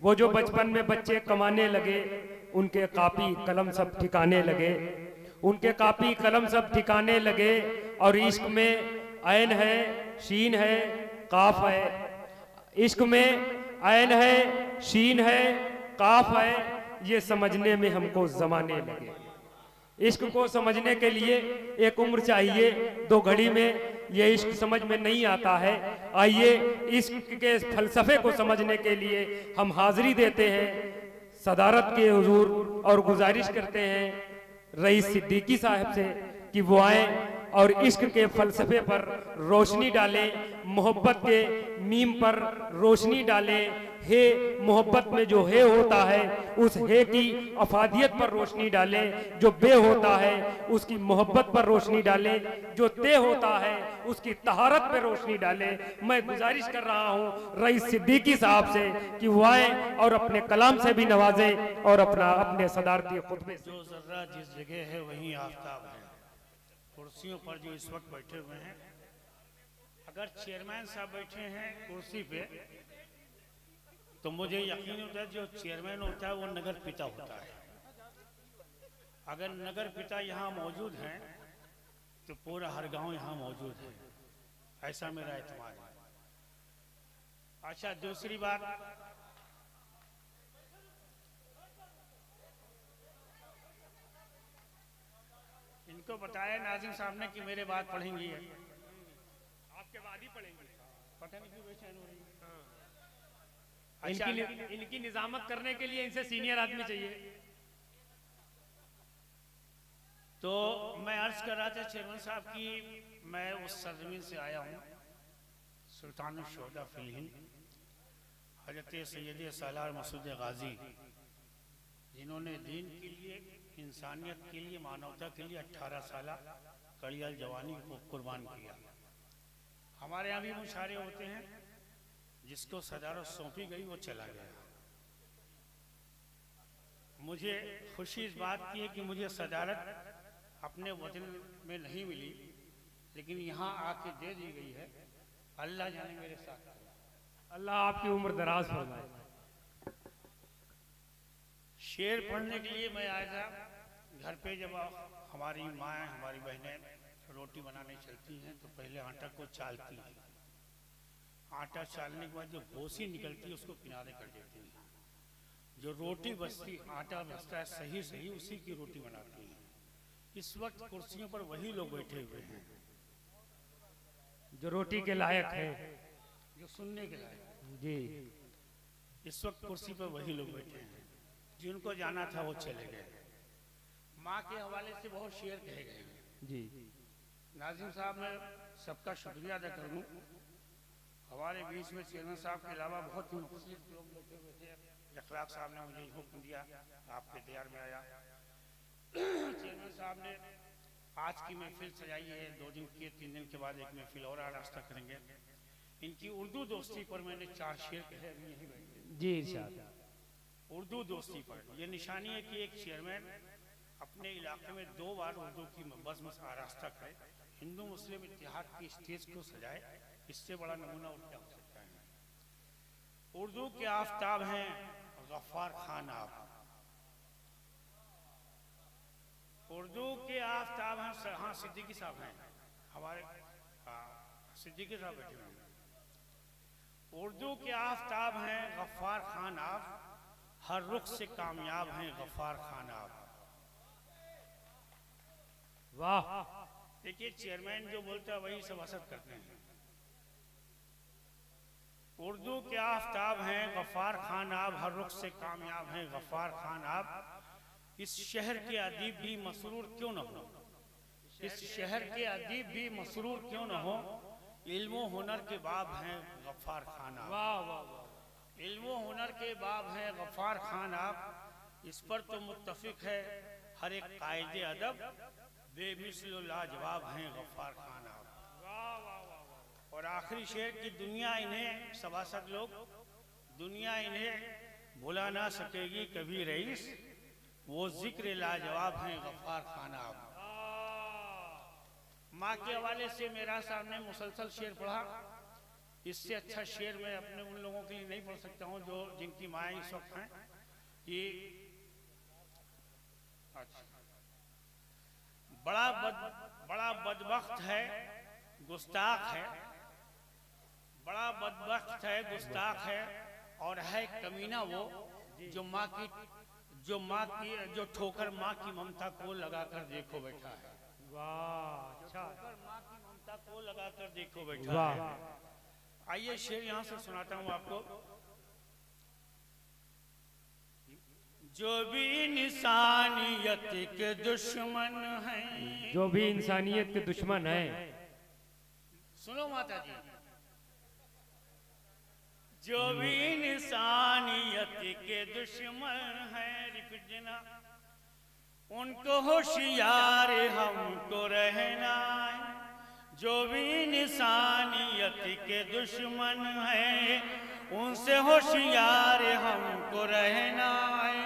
वो जो बचपन में बच्चे कमाने लगे, उनके कापी कलम सब ठिकाने लगे, उनके कापी कलम सब ठिकाने लगे। और इश्क में ऐन है, शीन है, काफ है। इश्क में ऐन है, शीन है, काफ है, ये समझने में हमको जमाने लगे। इश्क को समझने के लिए एक उम्र चाहिए, 2 घड़ी में ये इश्क समझ में नहीं आता है। आइए इश्क के फलसफे को समझने के लिए हम हाजिरी देते हैं सदारत के हुजूर और गुजारिश करते हैं रईस सिद्दीकी साहब से कि वो आए और इश्क के फलसफे पर रोशनी डालें, मोहब्बत के मीम पर रोशनी डालें। हे मोहब्बत में जो हे होता है उस हे की अफादियत पर रोशनी डालें, जो बे होता है उसकी मोहब्बत पर रोशनी डालें, जो ते होता है उसकी तहारत पर रोशनी डालें। मैं गुजारिश कर रहा हूँ रईस सिद्दीकी साहब से कि वो आए और अपने कलाम से भी नवाजें और अपने सदारती खुतबे से। जो जर्रा जिस जगह है वहीं आफ्ताब है। कुर्सियों पर जो इस वक्त बैठे हुए हैं, अगर चेयरमैन साहब बैठे हैं कुर्सी पे तो मुझे यकीन होता है जो चेयरमैन होता है वो नगर पिता होता है। अगर नगर पिता यहाँ मौजूद हैं तो पूरा हर गांव यहाँ मौजूद है, ऐसा मेरा एतमाद है। अच्छा, दूसरी बात, इनको बताया नाजिम साहब ने कि मेरे बाद पढ़ेंगी है, आपके बाद ही पढ़ेंगे। पता नहीं क्यों बेचैन हो रही है। अच्छा, इनकी निजामत करने के लिए इनसे सीनियर आदमी चाहिए। तो मैं अर्ज कर रहा था चेयरमैन साहब की, मैं उस सरजमीन से आया हूँ सुल्तानुल शुहदा फिल हिंद हजरत सैयद सालार मसूद गाजी, जिन्होंने दीन के लिए, इंसानियत के लिए, मानवता के लिए 18 साल कड़ियल जवानी को कुर्बान किया। हमारे यहाँ भी मुशारे होते हैं, जिसको सदारत सौंपी गई वो चला गया। मुझे खुशी इस बात की है कि मुझे सदारत अपने वतन में नहीं मिली, लेकिन यहाँ आके दे दी गई है। अल्लाह जाने मेरे साथ, अल्लाह आपकी उम्र दराज फरमाए। शेर पढ़ने के लिए मैं आया था घर पे। जब हमारी माँ, हमारी बहनें रोटी बनाने चलती हैं तो पहले आटा को चालती हैं, आटा चालने के बाद जो भूसी निकलती है उसको किनारे कर देती है। जो रोटी बचती, आटा बचता है सही सही, उसी की रोटी बनाती है। इस वक्त कुर्सियों पर वही लोग बैठे हुए हैं जो रोटी के लायक है, जो सुनने के लायक जी। इस वक्त कुर्सी पर वही लोग बैठे हैं। जिनको जाना था वो चले गए। माँ के हवाले से बहुत शेर कहे गए हैं जी। नाजिम साहब, मैं सबका शुक्रिया अदा कर दूँ। हमारे बीच में चेयरमैन साहब के अलावा बहुत ही मुख्तलिफ लोग बैठे हुए थे। अखलाक साहब ने मुझे हुक्म दिया, आपके तैयार में आया। चेयरमैन साहब ने आज की महफिल सजाई है, 2 दिन की, 3 दिन के बाद एक महफिल और आरास्ता करेंगे। इनकी उर्दू दोस्ती पर मैंने 4 शेर कहे जी इरशाद। उर्दू दोस्ती पर यह निशानी है कि एक चेयरमैन अपने इलाके में 2 बार उर्दू की बज़्म आरास्ता करे, हिंदू मुस्लिम इत्तेहाद की स्टेज को सजाए। इससे बड़ा नमूना और क्या हो सकता है। उर्दू के आफ्ताब हैं गफ्फार खान आप, उर्दू के आफ्ताब हैं, हाँ सिद्दीकी साहब हैं हमारे, सिद्दीकी साहब बैठे हुए हैं। उर्दू के आफ्ताब हैं गफ्फार खान आप, हर रुख से कामयाब हैं गफ्फार खान आप। वाह। देखिए, चेयरमैन जो बोलता है वही सब असर करते हैं। उर्दू के आफ्ताब हैं गफ्फार खान आप, हर रुख से कामयाब हैं गफ्फार खान आप। इस शहर के अदीब भी मसरूर क्यों न हो, इस शहर के अदीब भी मसरूर क्यों न हो, इल्म हुनर के बाब हैं गफ्फार खान आप। वाह वाह वाह। इल्म हुनर के बाब हैं गफ्फार खान आप। इस पर तो मुत्तफिक है हर एक कायदे अदब, बेमिसल लाजवाब हैं गफ्फार खान आप। और आखिरी शेर की, दुनिया इन्हें सभासद लोग, दुनिया इन्हें भुला ना सकेगी कभी रईस, वो जिक्र लाजवाब हैं गफ्फार खान आप। माँ के हवाले से मेरा सामने मुसलसल शेर पढ़ा। इससे अच्छा शेर मैं अपने उन लोगों के लिए नहीं पढ़ सकता हूँ जो जिनकी माएँ इस वक्त हैं कि अच्छा, बड़ा बदबख्त है, गुस्ताख है, बड़ा बदबख्त है, गुस्ताख है और है कमीना वो जो ठोकर माँ की ममता को लगाकर देखो बैठा है। वाह, अच्छा, ठोकर माँ की ममता को लगाकर देखो बैठा है। आइए शेर यहाँ से सुनाता हूँ आपको। जो भी इंसानियत के दुश्मन हैं, जो भी इंसानियत के दुश्मन हैं, सुनो माता जी, जो भी इंसानियत के दुश्मन हैं, रिपीट देना, उनको होशियार हमको रहना है। जो भी इंसानियत के दुश्मन हैं, उनसे होशियार हमको रहना है।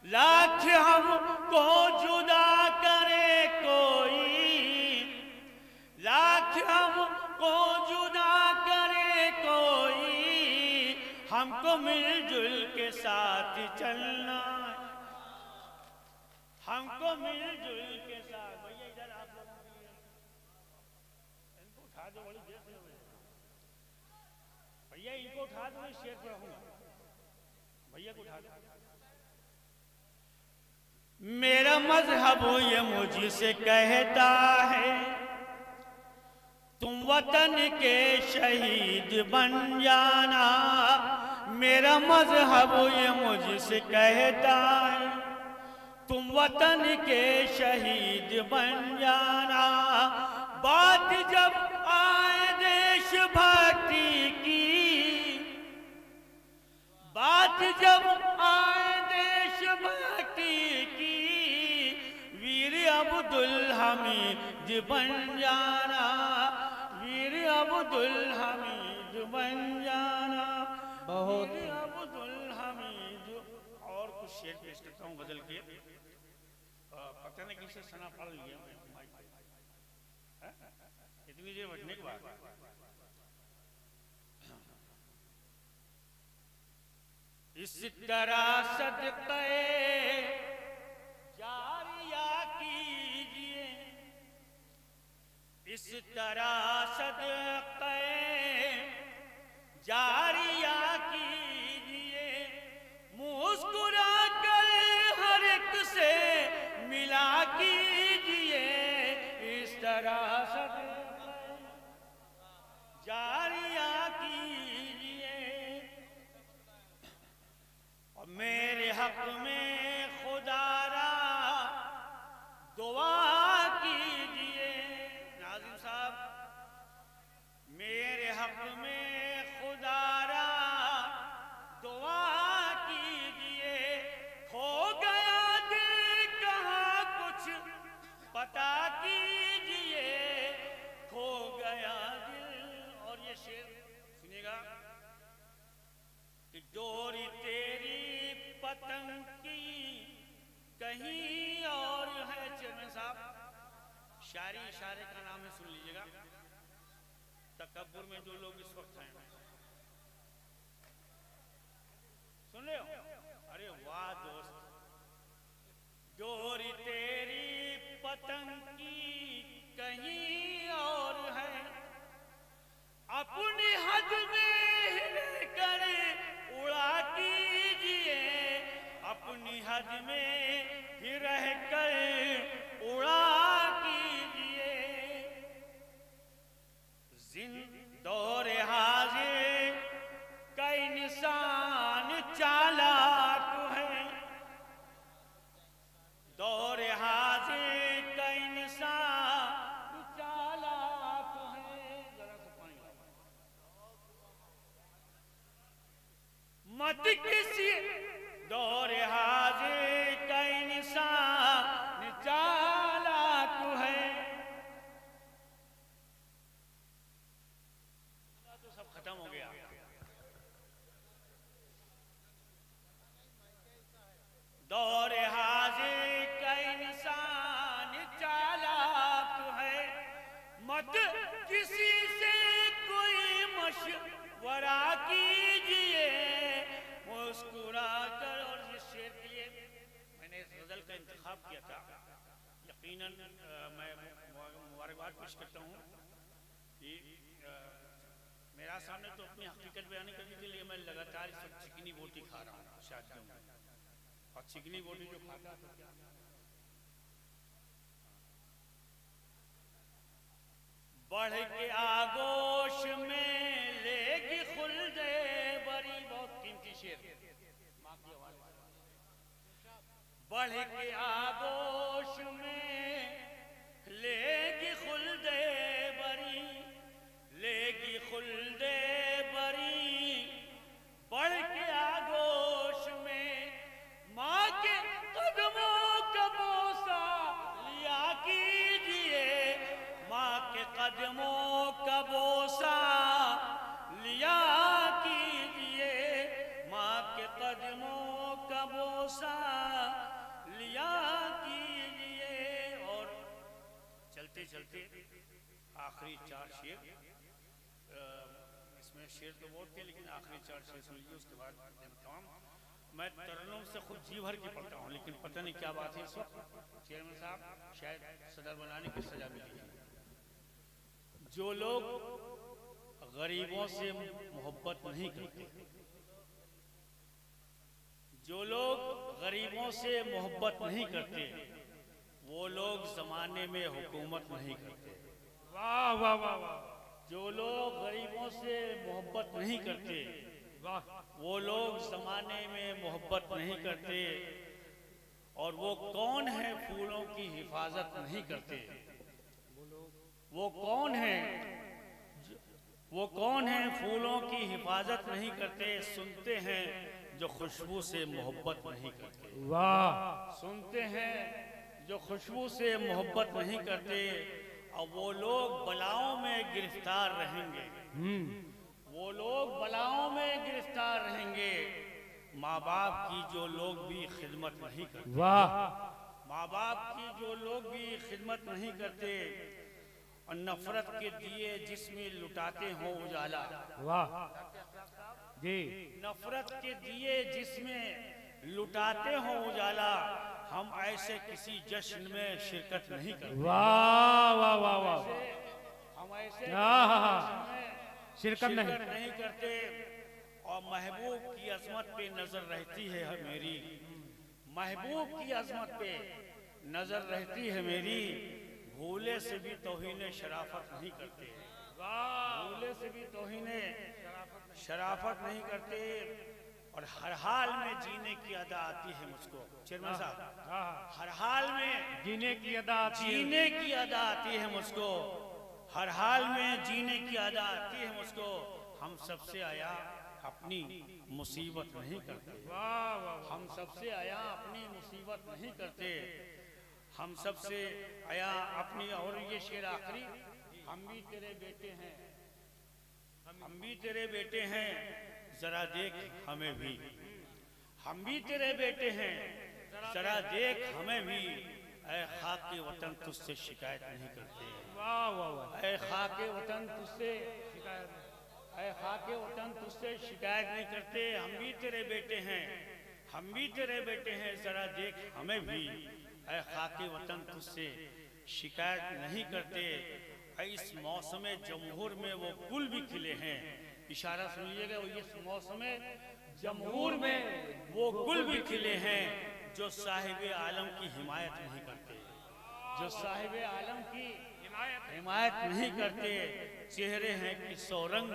लाख हमको जुदा करे कोई, लाख हमको जुदा करे कोई, हमको मिलजुल के साथ चलना है, हमको मिलजुल के साथ। भैया इधर आप लोग इनको उठा दो, बड़ी देर से भैया इनको उठा दो, शेर पर रहूंगा, भैया को उठा दो। मेरा मजहब ये मुझसे कहता है, तुम वतन के शहीद बन जाना। मेरा मजहब ये मुझसे कहता है, तुम वतन के शहीद बन जाना। बात जब आए देश भक्ति की, बात जब आए देश भक्ति की, वीर अब्दुल हमीद बन जाना, वीर अब्दुल हमीद बन जाना, वीर अब्दुल हमीद। और कुछ शेर पेश करता हूँ गजल के, पता नहीं किसे सना पढ़ लिया इतनी देर बैठने के बाद। इस तरह सदक़े जारिया कीजिए, इस तरह सदक़े जारिया कीजिए, मुस्कुरा कर हर एक से मिला कीजिए। इस तरह सदक़े जारिया कीजिए, और मेरे हक में खुदारा दुआ कीजिए। नाज़िम साहब, मेरे हक में खुदारा दुआ कीजिए। खो गया दिल कहाँ कुछ पता कीजिए, खो गया दिल। और ये शेर सुनिएगा कि डोरी तेरी पतंग की कहीं और है। चेयरमैन साहब, शायरी इशारे का नाम है, सुन लीजिएगा। तकब्बुर में जो लोग इस वक्त हैं, सुन रहे हो? अरे वाह दोस्त, डोरी तेरी पतंग की कहीं और है, अपनी हद में कर उड़ा कीजिए, अपनी हद में ही रह कर उड़ा कीजिए। दौरे हाजिर का इंसान चालाक है, दौरे हाजिर का इंसान चालाक है। जरा सा पानी यकीनन मैं मुबारकबाद पेश करता हूँ कि मेरा सामने तो अपनी हकीकत बयानी करने के लिए मैं लगातार इस वक्त चिकनी बोटी खा रहा हूँ शादियों में, और चिकनी बोटी जो खाता तो क्या बढ़ के आगोश में लेगी खुल्दे बड़ी, बहुत कीमती शेर, माँ की आवाज, बढ़ के आगोश में लेगी खुल्दे बड़ी, लेगी खुल्दे बड़ी, बढ़ के आगोश में माँ के कदमों का बोसा लिया कीजिए, माँ के कदमों का बोसा लिया कीजिए, माँ के कदमों का बोसा लिया कीजिए। और चलते चलते आखिरी 4 शेर, इसमें शेर तो बहुत थे लेकिन आखिरी 4 शेर सुन लीजिए, उसके बाद तमाम मैं तरन्नुम से खुद जी भर के पढ़ता हूँ, लेकिन पता नहीं क्या बात है इस वक्त चेयरमैन साहब शायद सदर बनाने की सजा मिली है। जो लोग गरीबों से मोहब्बत नहीं करते, जो लोग गरीबों से मोहब्बत नहीं करते, वो लोग जमाने में हुकूमत नहीं करते। वाह वाह वाह वाह। जो लोग गरीबों से मोहब्बत नहीं करते, वाह, वो लोग जमाने में मोहब्बत नहीं करते। और वो कौन है फूलों की हिफाजत नहीं करते, वो कौन है, वो कौन है फूलों की हिफाजत नहीं करते, सुनते हैं जो खुशबू से मोहब्बत नहीं करते। वाह, सुनते हैं जो खुशबू से मोहब्बत नहीं करते, और वो लोग बलाओं में गिरफ्तार रहेंगे, वो लोग बलाओं में गिरफ्तार रहेंगे, माँ बाप की जो लोग भी खिदमत नहीं करते। वाह, माँ बाप की जो लोग भी खिदमत नहीं करते, और नफरत के दिए जिसमें लुटाते हों उजाला। वाह जी, नफरत के दिए जिसमें लुटाते हों उजाला, हम ऐसे किसी जश्न में शिरकत नहीं करते। वाह वाह वाह वाह, हम ऐसे शिरकत नहीं करते। और महबूब की अजमत पे नजर रहती है मेरी, महबूब की अजमत पे नजर रहती है मेरी, भूले से भी तौहीन शराफत नहीं करते, भूले से भी तौहीन शराफत नहीं करते। और हर हाल में जीने की अदा आती है मुझको, चेयरमैन साहब, हर हाल में जीने की अदा आती है, जीने की अदा आती है मुझको, हर हाल में जीने की अदा आती है मुझको। हम सबसे आया अपनी मुसीबत नहीं करते, हम सबसे आया अपनी मुसीबत नहीं करते, हम सबसे आया अपनी। और ये शेर आखिरी, हम भी तेरे बेटे हैं, हम भी तेरे बेटे हैं, जरा देख हमें भी, हम भी तेरे बेटे हैं, जरा देख हमें भी, ऐ खाके वतन तुझसे शिकायत नहीं करते। वाह वाह वाह, ऐ खाके वतन तुझसे शिकायत, ऐ खाके वतन तुझसे शिकायत नहीं करते, हम भी तेरे बेटे हैं, हम भी तेरे बेटे हैं, जरा देख हमें भी, ऐ खाके वतन तुझसे शिकायत नहीं करते। इस मौसम जमहूर में वो गुल भी खिले हैं, इशारा सुन लीजिएगा, इस मौसम जमहूर में वो गुल भी खिले हैं, जो साहिब आलम की हिमायत नहीं करते, जो साहिब आलम की हिमायत नहीं करते। चेहरे हैं कि सौरंग,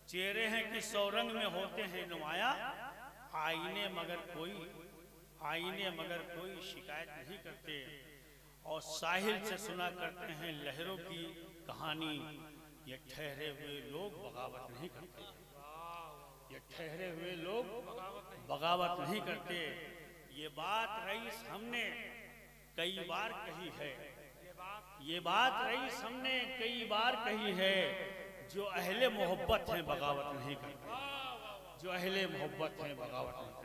चेहरे हैं कि सौरंग में होते हैं नुमाया, आईने मगर कोई शिकायत नहीं करते। और साहिल से सुना करते हैं लहरों की कहानी, ये ठहरे हुए लोग बगावत नहीं करते, ये ठहरे हुए लोग बगावत नहीं करते। ये बात रईस हमने कई बार कही है, ये बात रईस हमने कई बार कही है, जो अहले मोहब्बत हैं बगावत नहीं करते, जो अहले मोहब्बत हैं बगावत नहीं करते।